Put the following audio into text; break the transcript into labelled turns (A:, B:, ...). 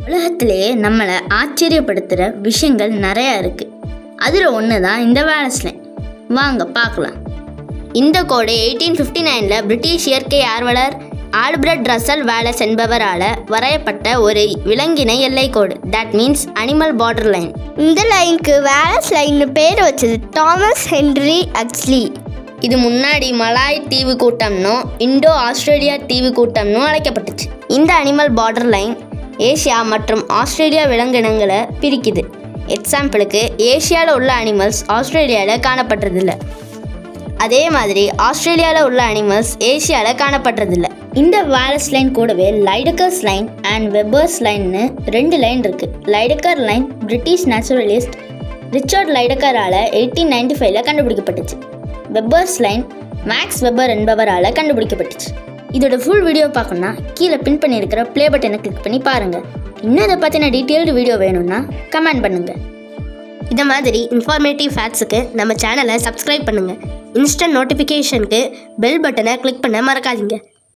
A: உலகத்திலேயே நம்மளை ஆச்சரியப்படுத்துகிற விஷயங்கள் நிறையா இருக்குது. அதில் ஒன்று தான் இந்த வேலஸ் லைன். வாங்க பார்க்கலாம். இந்த கோடு 1859 பிரிட்டிஷ் இயற்கை ஆர்வலர் ஆல்பிரட் ரசல் வேலஸ் என்பவரால் வரையப்பட்ட ஒரு விலங்கின எல்லை கோடு. That means animal border line.
B: இந்த லைனுக்கு வேலஸ் லைன்னு பேர் வச்சது தாமஸ் ஹென்றி ஹக்ஸ்லி.
A: இது முன்னாடி மலாய் தீவு கூட்டம்னோ இண்டோ ஆஸ்திரேலியா தீவு கூட்டம்னோ அழைக்கப்பட்டுச்சு. இந்த அனிமல் பார்டர் லைன் ஏசியா மற்றும் ஆஸ்திரேலியா விலங்கினங்களை பிரிக்குது. எக்ஸாம்பிளுக்கு ஏசியாவில் உள்ள அனிமல்ஸ் ஆஸ்திரேலியாவில் காணப்படுறதில்ல. அதே மாதிரி ஆஸ்திரேலியாவில் உள்ள அனிமல்ஸ் ஏசியாவில் காணப்படுறதில்ல. இந்த வேலஸ் லைன் கூடவே லைடக்கர்ஸ் லைன் அண்ட் வெப்பர்ஸ் லைன்னு 2 லைன் இருக்குது. Lydekker line British naturalist Richard லைடக்கரால் 1895 கண்டுபிடிக்கப்பட்டுச்சு. வெப்பர்ஸ் லைன் மேக்ஸ் வெப்பர் என்பவரால் கண்டுபிடிக்கப்பட்டுச்சு. இதோட ஃபுல் வீடியோ பார்க்கணுன்னா கீழே பின் பண்ணியிருக்கிற ப்ளே பட்டனை கிளிக் பண்ணி பாருங்கள். இன்னும் இதை பற்றின டீட்டெயில்டு வீடியோ வேணும்னா கமெண்ட் பண்ணுங்கள்.
B: இந்த மாதிரி இன்ஃபார்மேட்டிவ் ஃபேக்ட்ஸுக்கு நம்ம சேனலை சப்ஸ்கிரைப் பண்ணுங்கள். இன்ஸ்டன்ட் நோட்டிஃபிகேஷனுக்கு பெல் பட்டனை கிளிக் பண்ண மறக்காதீங்க.